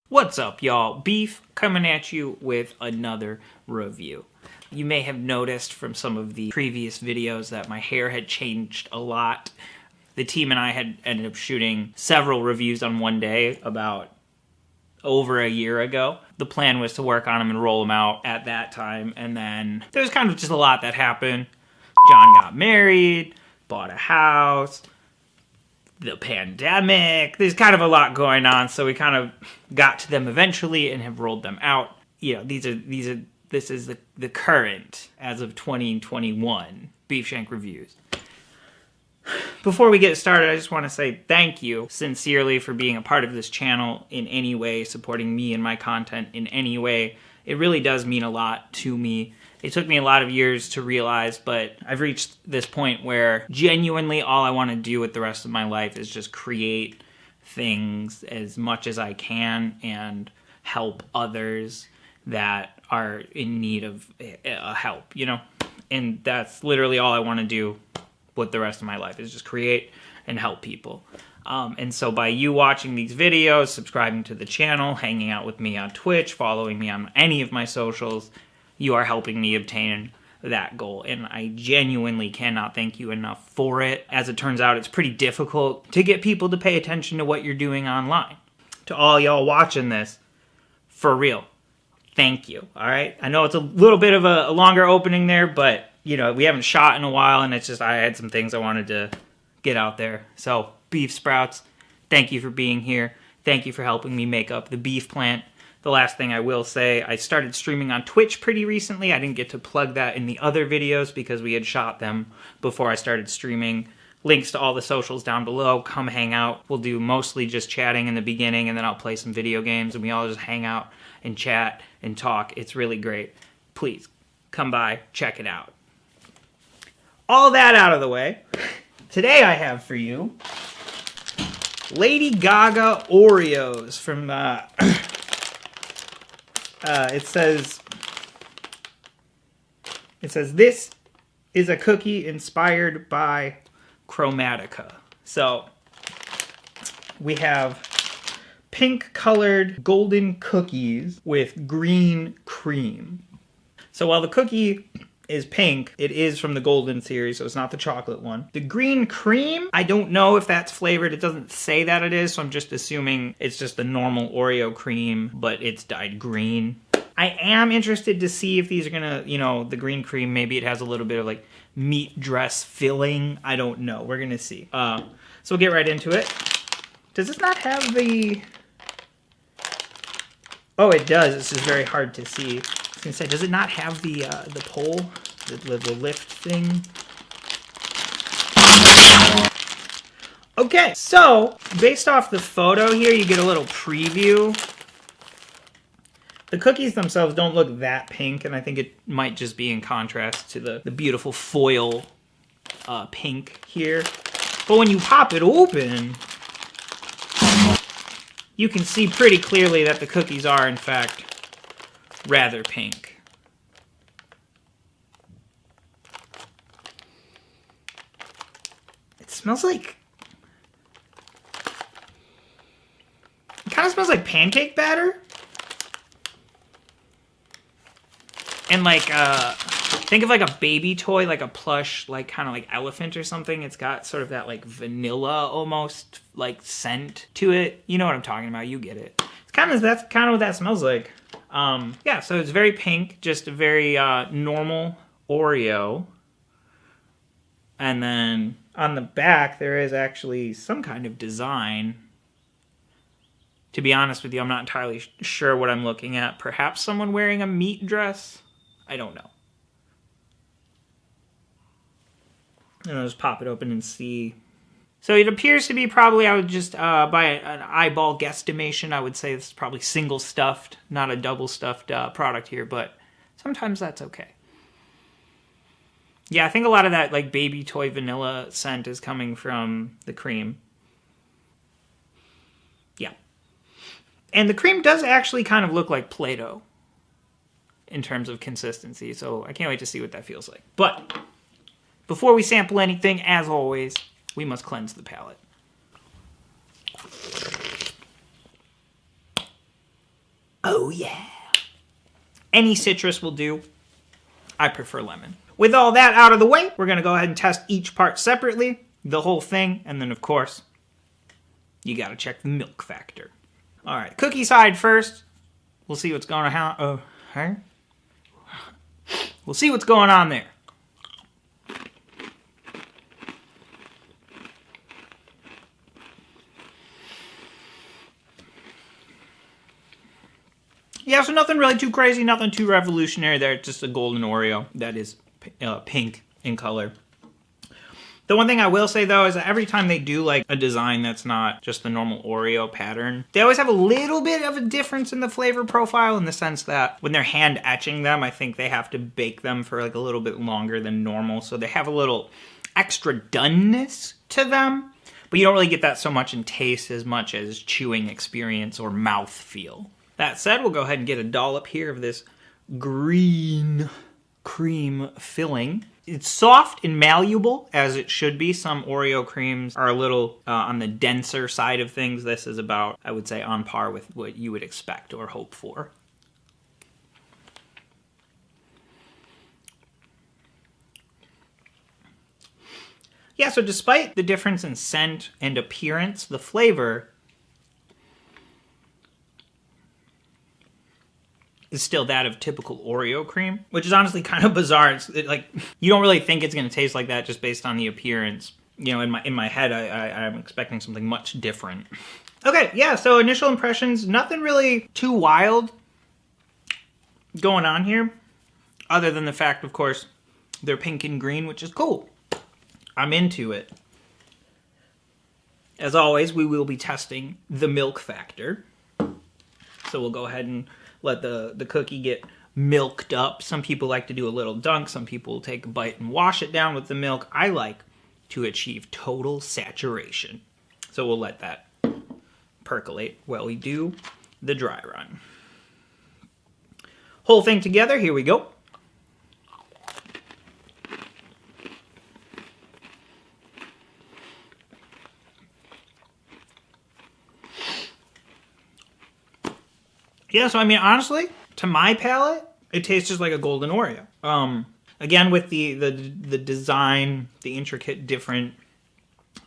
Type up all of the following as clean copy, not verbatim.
What's up, y'all? Beef coming at you with another review. You may have noticed from some of the previous videos that my hair had changed a lot. The team and I had ended up shooting several reviews on one day about over a year ago. The plan was to work on them and roll them out at that time, and then there was kind of just a lot that happened. John got married, bought a house, the pandemic. There's kind of a lot going on, so we kind of got to them eventually and have rolled them out. You know, this is the current, as of 2021, Beef Shank Reviews. Before we get started, I just want to say thank you sincerely for being a part of this channel in any way, supporting me and my content in any way. It really does mean a lot to me. It took me a lot of years to realize, but I've reached this point where genuinely all I want to do with the rest of my life is just create things as much as I can and help others that are in need of help, you know? And that's literally all I want to do with the rest of my life, is just create and help people. And so by you watching these videos, subscribing to the channel, hanging out with me on Twitch, following me on any of my socials, you are helping me obtain that goal. And I genuinely cannot thank you enough for it. As it turns out, it's pretty difficult to get people to pay attention to what you're doing online. To all y'all watching this, for real, thank you, all right? I know it's a little bit of a longer opening there, but, you know, we haven't shot in a while, and it's just I had some things I wanted to get out there. So, Beef Sprouts, thank you for being here. Thank you for helping me make up the beef plant. The last thing I will say, I started streaming on Twitch pretty recently. I didn't get to plug that in the other videos because we had shot them before I started streaming. Links to all the socials down below. Come hang out. We'll do mostly just chatting in the beginning, and then I'll play some video games, and we all just hang out and chat and talk. It's really great. Please, come by, check it out. All that out of the way, today I have for you Lady Gaga Oreos from, it says, this is a cookie inspired by Chromatica. So, we have pink colored golden cookies with green cream. So while the cookie is pink, it is from the golden series, so it's not the chocolate one. The green cream, I don't know if that's flavored. It doesn't say that it is, so I'm just assuming it's just the normal Oreo cream, but it's dyed green. I am interested to see if these are gonna, you know, the green cream, maybe it has a little bit of like meat dress filling. I don't know. We're gonna see. So we'll get right into it. Does this not have the... Oh, it does. It's just very hard to see. I was gonna say, does it not have the pole, the lift thing? Okay, so based off the photo here, you get a little preview. The cookies themselves don't look that pink, and I think it might just be in contrast to the beautiful foil pink here. But when you pop it open, you can see pretty clearly that the cookies are, in fact, rather pink. It smells like... It kind of smells like pancake batter. And like, think of like a baby toy, like a plush, like kind of like elephant or something. It's got sort of that like vanilla almost like scent to it. You know what I'm talking about. You get it. It's kind of, that's kind of what that smells like. Yeah, so it's very pink, just a very normal Oreo. And then on the back, there is actually some kind of design. To be honest with you, I'm not entirely sure what I'm looking at. Perhaps someone wearing a meat dress? I don't know. And I'll just pop it open and see. So it appears to be probably, I would just, by an eyeball guesstimation, I would say this is probably single stuffed, not a double stuffed product here, but sometimes that's okay. Yeah, I think a lot of that like baby toy vanilla scent is coming from the cream. Yeah. And the cream does actually kind of look like Play-Doh in terms of consistency, so I can't wait to see what that feels like. But before we sample anything, as always, we must cleanse the palate. Oh yeah. Any citrus will do. I prefer lemon. With all that out of the way, we're gonna go ahead and test each part separately, the whole thing, and then of course, you gotta check the milk factor. All right, cookie side first. We'll see what's going on. We'll see what's going on there. Yeah, so nothing really too crazy, nothing too revolutionary there. It's just a golden Oreo that is pink in color. The one thing I will say, though, is that every time they do like a design that's not just the normal Oreo pattern, they always have a little bit of a difference in the flavor profile, in the sense that when they're hand etching them, I think they have to bake them for like a little bit longer than normal. So they have a little extra doneness to them, but you don't really get that so much in taste as much as chewing experience or mouth feel. That said, we'll go ahead and get a dollop here of this green cream filling. It's soft and malleable, as it should be. Some Oreo creams are a little on the denser side of things. This is about, I would say, on par with what you would expect or hope for. Yeah, so despite the difference in scent and appearance, the flavor is still that of typical Oreo cream, which is honestly kind of bizarre. It's like, you don't really think it's going to taste like that just based on the appearance. You know, in my head, I'm expecting something much different. Okay, yeah, so initial impressions, nothing really too wild going on here, other than the fact, of course, they're pink and green, which is cool. I'm into it. As always, we will be testing the milk factor. So we'll go ahead and let the cookie get milked up. Some people like to do a little dunk. Some people will take a bite and wash it down with the milk. I like to achieve total saturation. So we'll let that percolate while we do the dry run. Whole thing together, here we go. Yeah, so I mean, honestly, to my palate, it tastes just like a golden Oreo. Again, with the design, the intricate different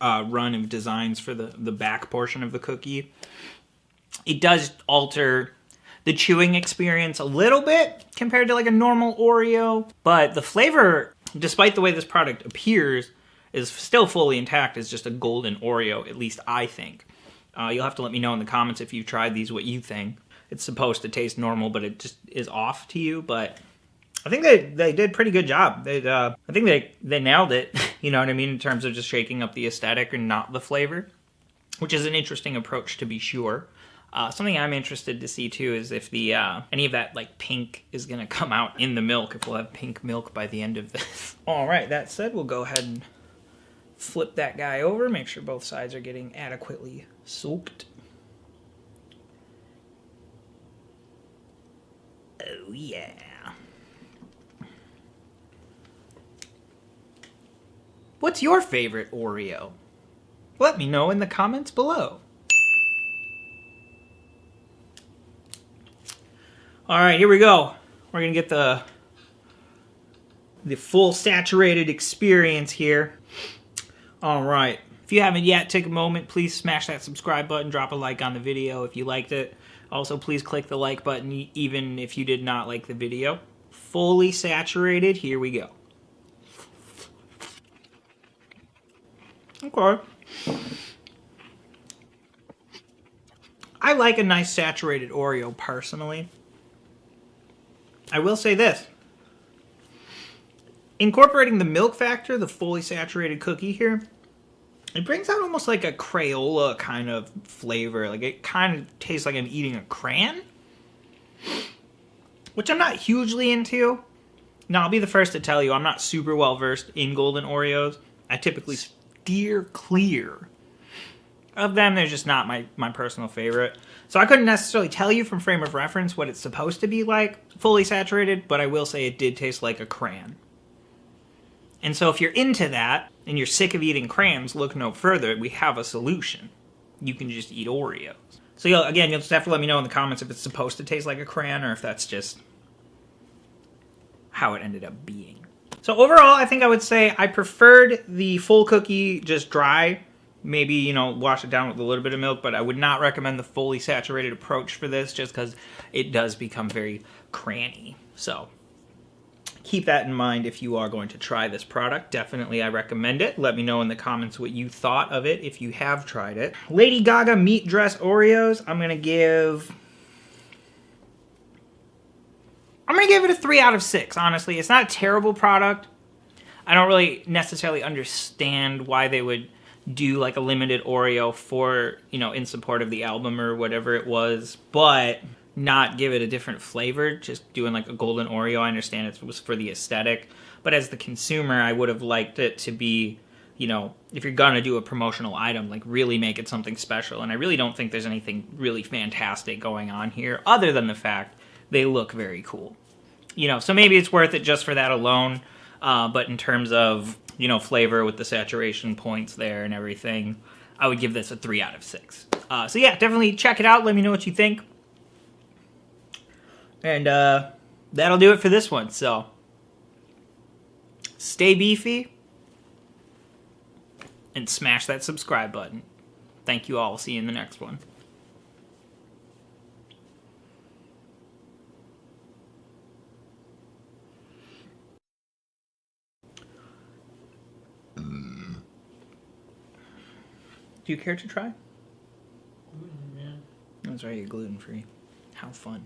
run of designs for the back portion of the cookie, it does alter the chewing experience a little bit compared to like a normal Oreo. But the flavor, despite the way this product appears, is still fully intact as just a golden Oreo, at least I think. You'll have to let me know in the comments if you've tried these, what you think. It's supposed to taste normal, but it just is off to you. But I think they did a pretty good job. I think they nailed it, you know what I mean, in terms of just shaking up the aesthetic and not the flavor, which is an interesting approach to be sure. Something I'm interested to see, too, is if the any of that like pink is going to come out in the milk, if we'll have pink milk by the end of this. All right, that said, we'll go ahead and flip that guy over, make sure both sides are getting adequately soaked. Oh, yeah. What's your favorite Oreo? Let me know in the comments below. All right, here we go. We're gonna get the full saturated experience here. All right. If you haven't yet, take a moment, please smash that subscribe button, drop a like on the video if you liked it. Also, please click the like button even if you did not like the video. Fully saturated, here we go. Okay. I like a nice saturated Oreo personally. I will say this. Incorporating the milk factor, the fully saturated cookie here, it brings out almost like a Crayola kind of flavor. Like it kind of tastes like I'm eating a crayon, which I'm not hugely into. Now, I'll be the first to tell you, I'm not super well versed in golden Oreos. I typically steer clear of them. They're just not my personal favorite. So I couldn't necessarily tell you from frame of reference what it's supposed to be like, fully saturated, but I will say it did taste like a crayon. And so if you're into that, and you're sick of eating crayons, look no further. We have a solution. You can just eat Oreos. So again, you'll just have to let me know in the comments if it's supposed to taste like a crayon or if that's just how it ended up being. So overall, I think I would say I preferred the full cookie just dry. Maybe, you know, wash it down with a little bit of milk, but I would not recommend the fully saturated approach for this just because it does become very crayon-y. So keep that in mind if you are going to try this product. Definitely, I recommend it. Let me know in the comments what you thought of it if you have tried it. Lady Gaga Meat Dress Oreos, I'm going to give it a 3 out of 6, honestly. It's not a terrible product. I don't really necessarily understand why they would do like a limited Oreo for, you know, in support of the album or whatever it was, but not give it a different flavor, just doing like a golden Oreo. I understand it was for the aesthetic, but as the consumer, I would have liked it to be, you know, if you're gonna do a promotional item, like really make it something special. And I really don't think there's anything really fantastic going on here other than the fact they look very cool. You know, so maybe it's worth it just for that alone, but in terms of, you know, flavor with the saturation points there and everything, I would give this a 3 out of 6. So yeah, definitely check it out. Let me know what you think. And that'll do it for this one. So stay beefy and smash that subscribe button. Thank you all. I'll see you in the next one. Do you care to try? Yeah. That's right, you're gluten-free. How fun.